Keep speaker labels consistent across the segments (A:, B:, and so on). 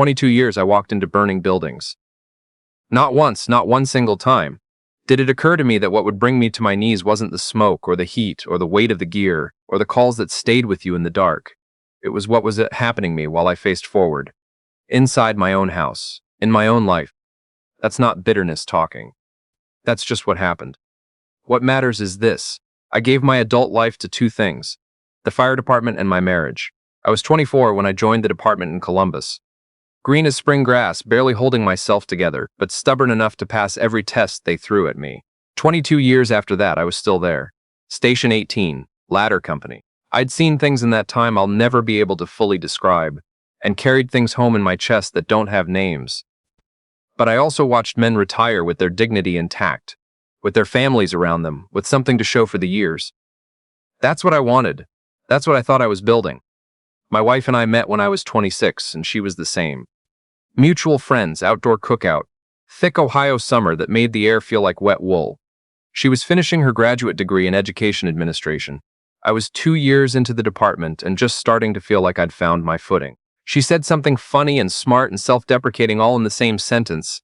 A: 22 years I walked into burning buildings. Not once, not one single time, did it occur to me that what would bring me to my knees wasn't the smoke or the heat or the weight of the gear or the calls that stayed with you in the dark. It was what was happening to me while I faced forward, inside my own house, in my own life. That's not bitterness talking. That's just what happened. What matters is this. I gave my adult life to two things: the fire department and my marriage. I was 24 when I joined the department in Columbus. Green as spring grass, barely holding myself together, but stubborn enough to pass every test they threw at me. 22 years after that, I was still there. Station 18, ladder company. I'd seen things in that time I'll never be able to fully describe, and carried things home in my chest that don't have names. But I also watched men retire with their dignity intact, with their families around them, with something to show for the years. That's what I wanted. That's what I thought I was building. My wife and I met when I was 26, and she was the same. Mutual friends, outdoor cookout, thick Ohio summer that made the air feel like wet wool. She was finishing her graduate degree in education administration. I was 2 years into the department and just starting to feel like I'd found my footing. She said something funny and smart and self-deprecating all in the same sentence,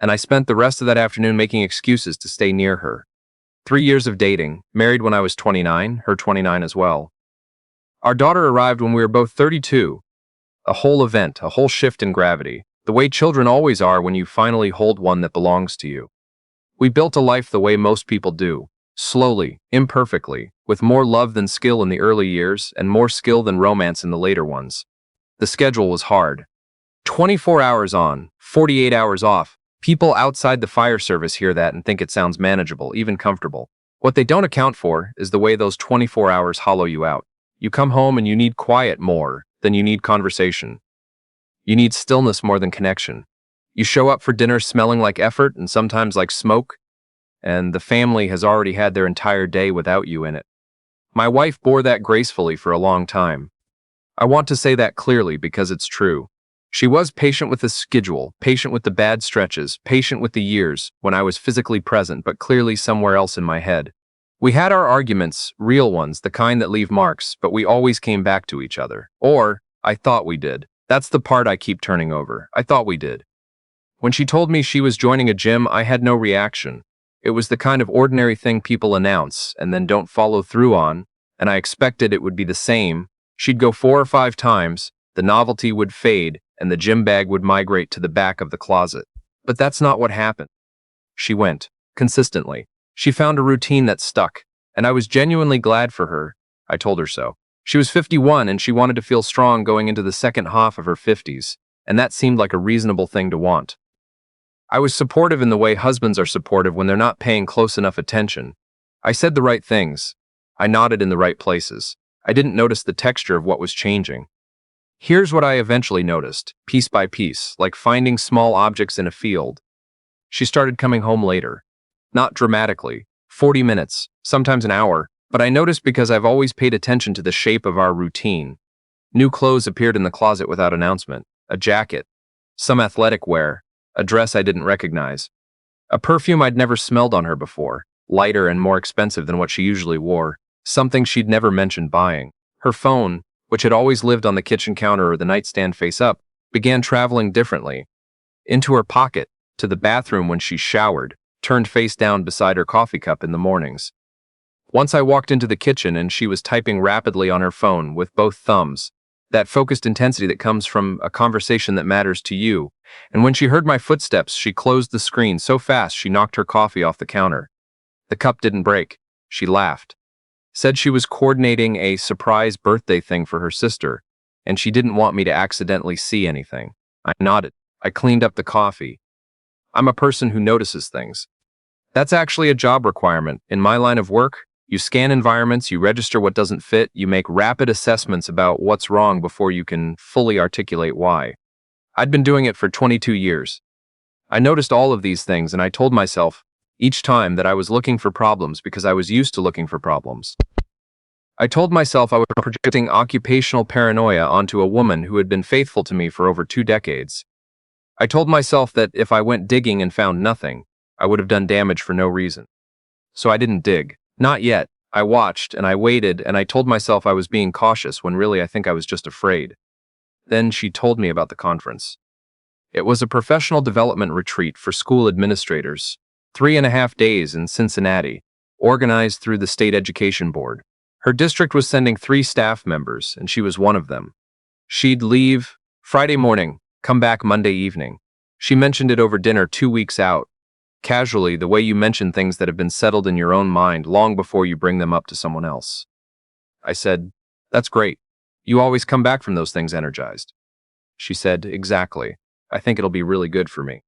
A: and I spent the rest of that afternoon making excuses to stay near her. 3 years of dating, married when I was 29, her 29 as well. Our daughter arrived when we were both 32. A whole event, a whole shift in gravity, the way children always are when you finally hold one that belongs to you. We built a life the way most people do, slowly, imperfectly, with more love than skill in the early years and more skill than romance in the later ones. The schedule was hard. 24 hours on, 48 hours off. People outside the fire service hear that and think it sounds manageable, even comfortable. What they don't account for is the way those 24 hours hollow you out. You come home and you need quiet more than you need conversation. You need stillness more than connection. You show up for dinner smelling like effort and sometimes like smoke, and the family has already had their entire day without you in it. My wife bore that gracefully for a long time. I want to say that clearly because it's true. She was patient with the schedule, patient with the bad stretches, patient with the years when I was physically present but clearly somewhere else in my head. We had our arguments, real ones, the kind that leave marks, but we always came back to each other. Or, I thought we did. That's the part I keep turning over. I thought we did. When she told me she was joining a gym, I had no reaction. It was the kind of ordinary thing people announce and then don't follow through on, and I expected it would be the same. She'd go 4 or 5 times, the novelty would fade, and the gym bag would migrate to the back of the closet. But that's not what happened. She went, consistently. She found a routine that stuck, and I was genuinely glad for her. I told her so. She was 51 and she wanted to feel strong going into the second half of her 50s, and that seemed like a reasonable thing to want. I was supportive in the way husbands are supportive when they're not paying close enough attention. I said the right things. I nodded in the right places. I didn't notice the texture of what was changing. Here's what I eventually noticed, piece by piece, like finding small objects in a field. She started coming home later. Not dramatically, 40 minutes, sometimes an hour, but I noticed because I've always paid attention to the shape of our routine. New clothes appeared in the closet without announcement. A jacket, some athletic wear, a dress I didn't recognize. A perfume I'd never smelled on her before, lighter and more expensive than what she usually wore, something she'd never mentioned buying. Her phone, which had always lived on the kitchen counter or the nightstand face up, began traveling differently. Into her pocket, to the bathroom when she showered, turned face down beside her coffee cup in the mornings. Once I walked into the kitchen and she was typing rapidly on her phone with both thumbs, that focused intensity that comes from a conversation that matters to you. And when she heard my footsteps, she closed the screen so fast she knocked her coffee off the counter. The cup didn't break. She laughed. Said she was coordinating a surprise birthday thing for her sister, and she didn't want me to accidentally see anything. I nodded. I cleaned up the coffee. I'm a person who notices things. That's actually a job requirement. In my line of work, you scan environments, you register what doesn't fit, you make rapid assessments about what's wrong before you can fully articulate why. I'd been doing it for 22 years. I noticed all of these things and I told myself each time that I was looking for problems because I was used to looking for problems. I told myself I was projecting occupational paranoia onto a woman who had been faithful to me for over 2 decades. I told myself that if I went digging and found nothing, I would have done damage for no reason. So I didn't dig. Not yet. I watched and I waited and I told myself I was being cautious when really I think I was just afraid. Then she told me about the conference. It was a professional development retreat for school administrators, 3.5 days in Cincinnati, organized through the state education board. Her district was sending 3 staff members, and she was one of them. She'd leave Friday morning, come back Monday evening. She mentioned it over dinner 2 weeks out, casually, the way you mention things that have been settled in your own mind long before you bring them up to someone else. I said, "That's great. You always come back from those things energized." She said, "Exactly. I think it'll be really good for me."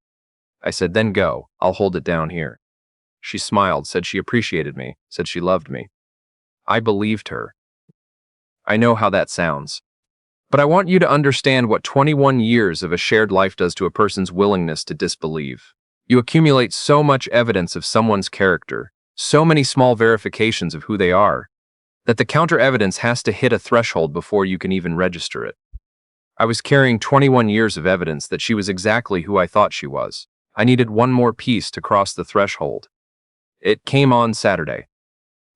A: I said, "Then go. I'll hold it down here." She smiled, said she appreciated me, said she loved me. I believed her. I know how that sounds. But I want you to understand what 21 years of a shared life does to a person's willingness to disbelieve. You accumulate so much evidence of someone's character, so many small verifications of who they are, that the counter-evidence has to hit a threshold before you can even register it. I was carrying 21 years of evidence that she was exactly who I thought she was. I needed one more piece to cross the threshold. It came on Saturday.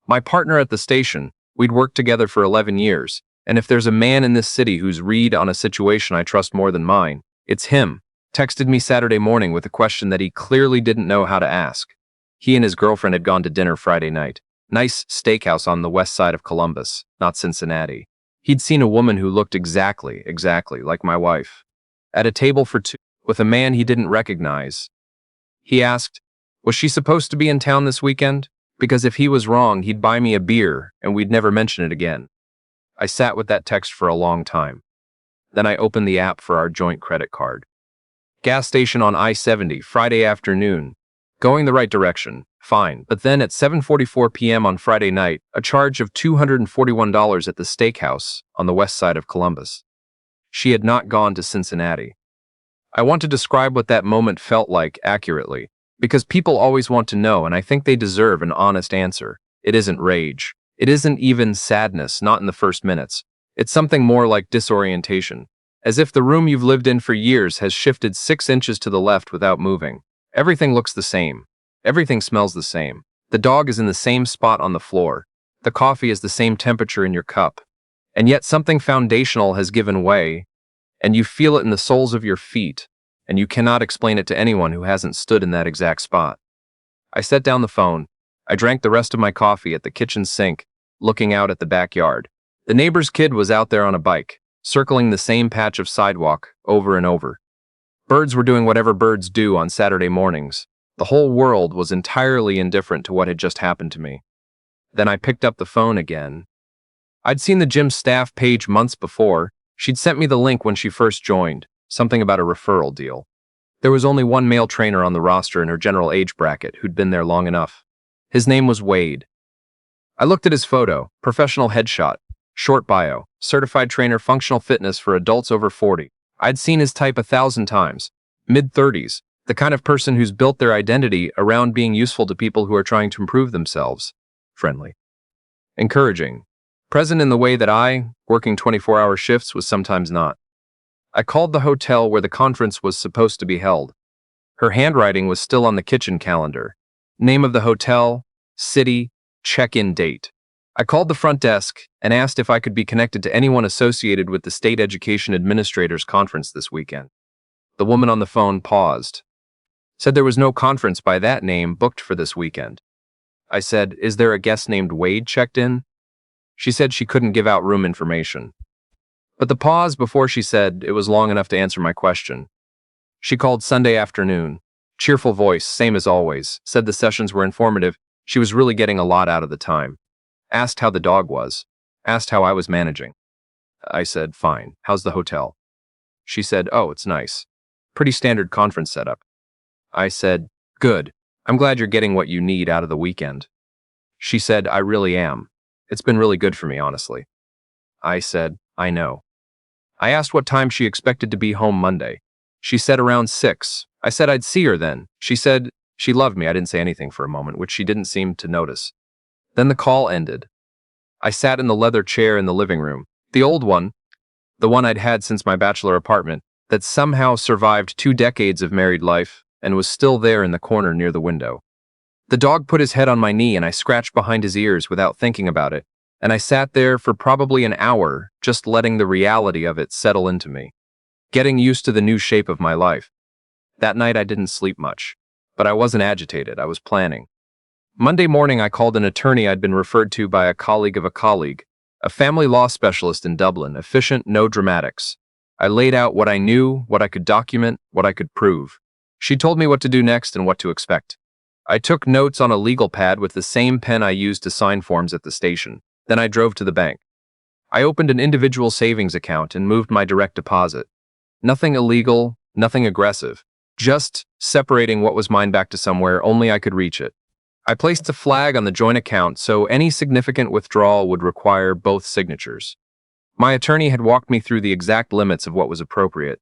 A: My partner at the station, we'd worked together for 11 years, and if there's a man in this city whose read on a situation I trust more than mine, it's him. Texted me Saturday morning with a question that he clearly didn't know how to ask. He and his girlfriend had gone to dinner Friday night. Nice steakhouse on the west side of Columbus, not Cincinnati. He'd seen a woman who looked exactly like my wife, at a table for 2, with a man he didn't recognize. He asked, was she supposed to be in town this weekend? Because if he was wrong, he'd buy me a beer, and we'd never mention it again. I sat with that text for a long time. Then I opened the app for our joint credit card. Gas station on I-70, Friday afternoon. Going the right direction, fine. But then at 7:44 p.m. on Friday night, a charge of $241 at the steakhouse on the west side of Columbus. She had not gone to Cincinnati. I want to describe what that moment felt like accurately, because people always want to know, and I think they deserve an honest answer. It isn't rage. It isn't even sadness, not in the first minutes. It's something more like disorientation, as if the room you've lived in for years has shifted 6 inches to the left without moving. Everything looks the same. Everything smells the same. The dog is in the same spot on the floor. The coffee is the same temperature in your cup. And yet something foundational has given way, and you feel it in the soles of your feet, and you cannot explain it to anyone who hasn't stood in that exact spot. I set down the phone. I drank the rest of my coffee at the kitchen sink, looking out at the backyard. The neighbor's kid was out there on a bike, circling the same patch of sidewalk over and over. Birds were doing whatever birds do on Saturday mornings. The whole world was entirely indifferent to what had just happened to me. Then I picked up the phone again. I'd seen the gym staff page months before. She'd sent me the link when she first joined, something about a referral deal. There was only one male trainer on the roster in her general age bracket who'd been there long enough. His name was Wade. I looked at his photo, professional headshot, short bio, certified trainer, functional fitness for adults over 40. I'd seen his type 1,000 times. Mid-30s, the kind of person who's built their identity around being useful to people who are trying to improve themselves. Friendly. Encouraging. Present in the way that I, working 24-hour shifts, was sometimes not. I called the hotel where the conference was supposed to be held. Her handwriting was still on the kitchen calendar. Name of the hotel, city, check-in date. I called the front desk and asked if I could be connected to anyone associated with the State Education Administrators Conference this weekend. The woman on the phone paused. Said there was no conference by that name booked for this weekend. I said, "Is there a guest named Wade checked in?" She said she couldn't give out room information. But the pause before she said it was long enough to answer my question. She called Sunday afternoon. Cheerful voice, same as always. Said the sessions were informative. She was really getting a lot out of the time. Asked how the dog was. Asked how I was managing. I said, "Fine. How's the hotel?" She said, "Oh, it's nice. Pretty standard conference setup." I said, "Good. I'm glad you're getting what you need out of the weekend." She said, "I really am. It's been really good for me, honestly." I said, "I know." I asked what time she expected to be home Monday. She said around 6. I said I'd see her then. She said she loved me. I didn't say anything for a moment, which she didn't seem to notice. Then the call ended. I sat in the leather chair in the living room, the old one, the one I'd had since my bachelor apartment, that somehow survived 2 decades of married life and was still there in the corner near the window. The dog put his head on my knee and I scratched behind his ears without thinking about it, and I sat there for probably an hour just letting the reality of it settle into me, getting used to the new shape of my life. That night I didn't sleep much. But I wasn't agitated, I was planning. Monday morning I called an attorney I'd been referred to by a colleague of a colleague, a family law specialist in Dublin, efficient, no dramatics. I laid out what I knew, what I could document, what I could prove. She told me what to do next and what to expect. I took notes on a legal pad with the same pen I used to sign forms at the station. Then I drove to the bank. I opened an individual savings account and moved my direct deposit. Nothing illegal, nothing aggressive. Just separating what was mine back to somewhere only I could reach it. I placed a flag on the joint account so any significant withdrawal would require both signatures. My attorney had walked me through the exact limits of what was appropriate,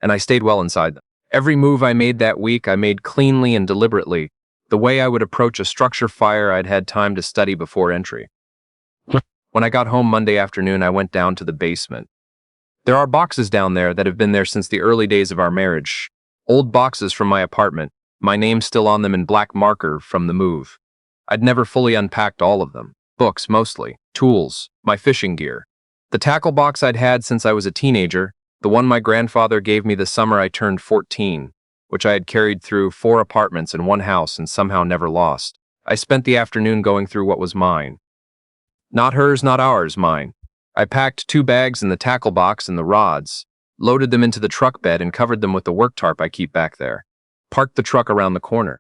A: and I stayed well inside them. Every move I made that week I made cleanly and deliberately, the way I would approach a structure fire I'd had time to study before entry. When I got home Monday afternoon, I went down to the basement. There are boxes down there that have been there since the early days of our marriage. Old boxes from my apartment, my name still on them in black marker from the move. I'd never fully unpacked all of them. Books, mostly. Tools. My fishing gear. The tackle box I'd had since I was a teenager, the one my grandfather gave me the summer I turned 14, which I had carried through 4 apartments and 1 house and somehow never lost. I spent the afternoon going through what was mine. Not hers, not ours, mine. I packed 2 bags in the tackle box and the rods, loaded them into the truck bed and covered them with the work tarp I keep back there. Parked the truck around the corner.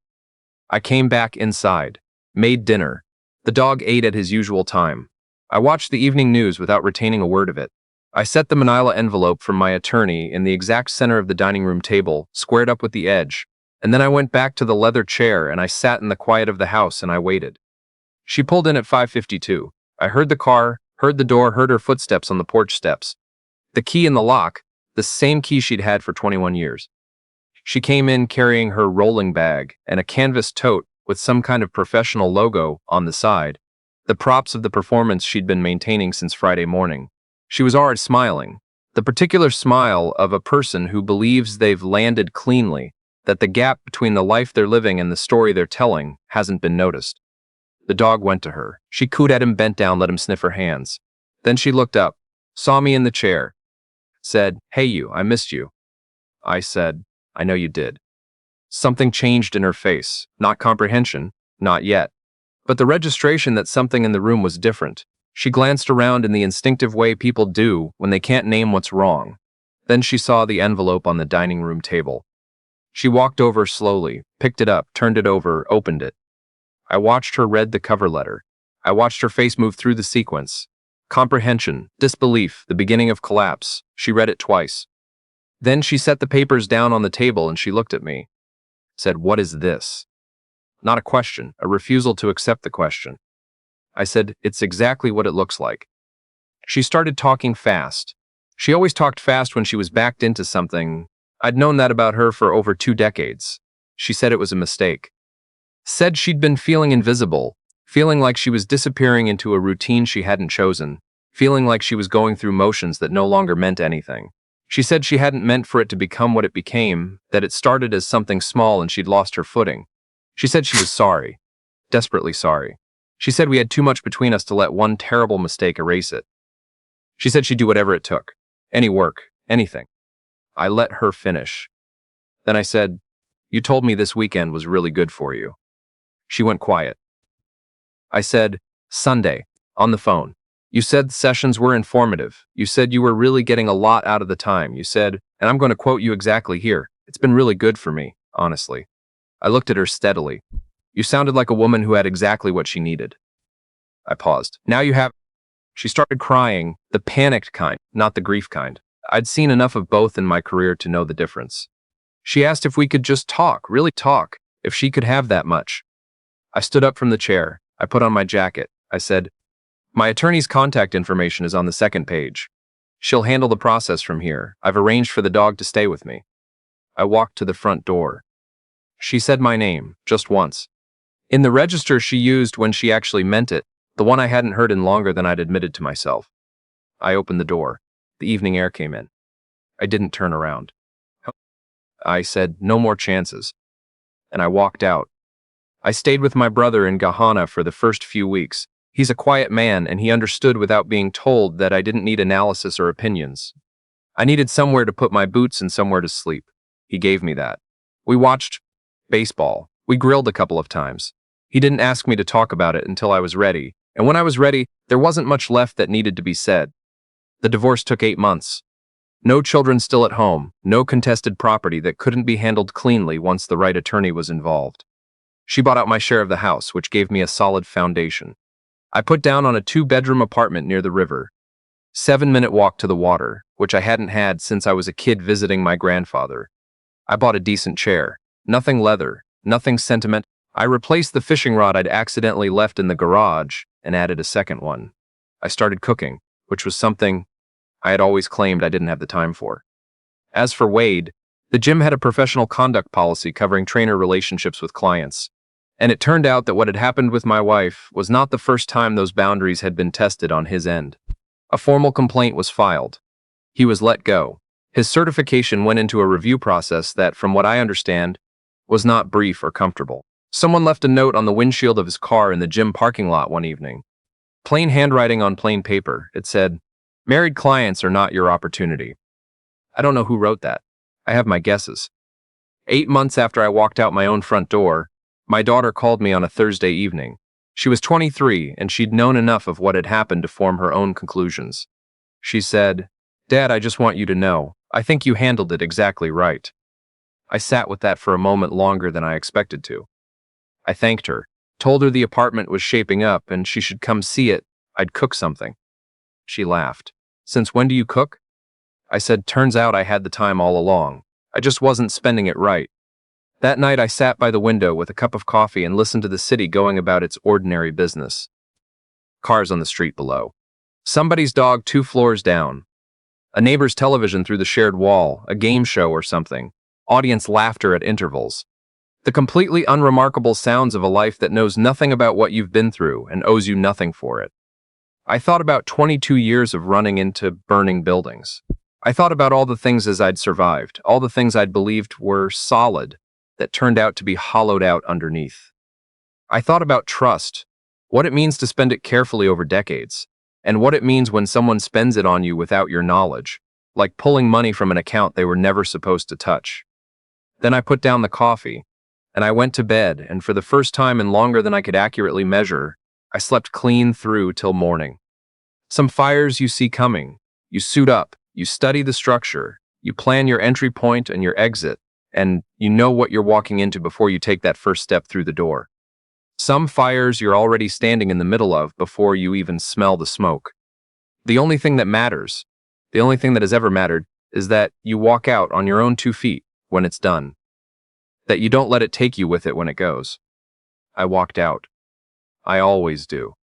A: I came back inside, made dinner. The dog ate at his usual time. I watched the evening news without retaining a word of it. I set the manila envelope from my attorney in the exact center of the dining room table, squared up with the edge, and then I went back to the leather chair and I sat in the quiet of the house and I waited. She pulled in at 5:52. I heard the car, heard the door, heard her footsteps on the porch steps. The key in the lock, the same key she'd had for 21 years. She came in carrying her rolling bag and a canvas tote with some kind of professional logo on the side, the props of the performance she'd been maintaining since Friday morning. She was already smiling, the particular smile of a person who believes they've landed cleanly, that the gap between the life they're living and the story they're telling hasn't been noticed. The dog went to her. She cooed at him, bent down, let him sniff her hands. Then she looked up, saw me in the chair, said, "Hey you, I missed you." I said, "I know you did." Something changed in her face, not comprehension, not yet, but the registration that something in the room was different. She glanced around in the instinctive way people do when they can't name what's wrong. Then she saw the envelope on the dining room table. She walked over slowly, picked it up, turned it over, opened it. I watched her read the cover letter. I watched her face move through the sequence. Comprehension, disbelief, the beginning of collapse. She read it twice. Then she set the papers down on the table and she looked at me. Said, "What is this?" Not a question, a refusal to accept the question. I said, "It's exactly what it looks like." She started talking fast. She always talked fast when she was backed into something. I'd known that about her for over 2 decades. She said it was a mistake. Said she'd been feeling invisible, feeling like she was disappearing into a routine she hadn't chosen, feeling like she was going through motions that no longer meant anything. She said she hadn't meant for it to become what it became, that it started as something small and she'd lost her footing. She said she was sorry, desperately sorry. She said we had too much between us to let one terrible mistake erase it. She said she'd do whatever it took, any work, anything. I let her finish. Then I said, "You told me this weekend was really good for you." She went quiet. I said, "Sunday, on the phone. You said sessions were informative. You said you were really getting a lot out of the time. You said, and I'm going to quote you exactly here, it's been really good for me, honestly." I looked at her steadily. "You sounded like a woman who had exactly what she needed." I paused. "Now you have..." She started crying, the panicked kind, not the grief kind. I'd seen enough of both in my career to know the difference. She asked if we could just talk, really talk, if she could have that much. I stood up from the chair. I put on my jacket. I said, "My attorney's contact information is on the second page. She'll handle the process from here. I've arranged for the dog to stay with me." I walked to the front door. She said my name, just once. In the register she used when she actually meant it, the one I hadn't heard in longer than I'd admitted to myself. I opened the door. The evening air came in. I didn't turn around. I said, "No more chances." And I walked out. I stayed with my brother in Gahana for the first few weeks. He's a quiet man and he understood without being told that I didn't need analysis or opinions. I needed somewhere to put my boots and somewhere to sleep. He gave me that. We watched baseball. We grilled a couple of times. He didn't ask me to talk about it until I was ready, and when I was ready, there wasn't much left that needed to be said. The divorce took 8 months. No children still at home, no contested property that couldn't be handled cleanly once the right attorney was involved. She bought out my share of the house, which gave me a solid foundation. I put down on a 2-bedroom apartment near the river. 7-minute walk to the water, which I hadn't had since I was a kid visiting my grandfather. I bought a decent chair. Nothing leather, nothing sentiment. I replaced the fishing rod I'd accidentally left in the garage and added a second one. I started cooking, which was something I had always claimed I didn't have the time for. As for Wade, the gym had a professional conduct policy covering trainer relationships with clients. And it turned out that what had happened with my wife was not the first time those boundaries had been tested on his end. A formal complaint was filed. He was let go. His certification went into a review process that, from what I understand, was not brief or comfortable. Someone left a note on the windshield of his car in the gym parking lot one evening. Plain handwriting on plain paper, it said, "Married clients are not your opportunity." I don't know who wrote that. I have my guesses. 8 months after I walked out my own front door, my daughter called me on a Thursday evening. She was 23, and she'd known enough of what had happened to form her own conclusions. She said, "Dad, I just want you to know, I think you handled it exactly right." I sat with that for a moment longer than I expected to. I thanked her, told her the apartment was shaping up and she should come see it. I'd cook something. She laughed. "Since when do you cook?" I said, "Turns out I had the time all along. I just wasn't spending it right." That night I sat by the window with a cup of coffee and listened to the city going about its ordinary business. Cars on the street below. Somebody's dog 2 floors down. A neighbor's television through the shared wall, a game show or something. Audience laughter at intervals. The completely unremarkable sounds of a life that knows nothing about what you've been through and owes you nothing for it. I thought about 22 years of running into burning buildings. I thought about all the things as I'd survived, all the things I'd believed were solid that turned out to be hollowed out underneath. I thought about trust, what it means to spend it carefully over decades, and what it means when someone spends it on you without your knowledge, like pulling money from an account they were never supposed to touch. Then I put down the coffee, and I went to bed, and for the first time in longer than I could accurately measure, I slept clean through till morning. Some fires you see coming. You suit up, you study the structure, you plan your entry point and your exit, and you know what you're walking into before you take that first step through the door. Some fires you're already standing in the middle of before you even smell the smoke. The only thing that matters, the only thing that has ever mattered, is that you walk out on your own 2 feet when it's done. That you don't let it take you with it when it goes. I walked out. I always do.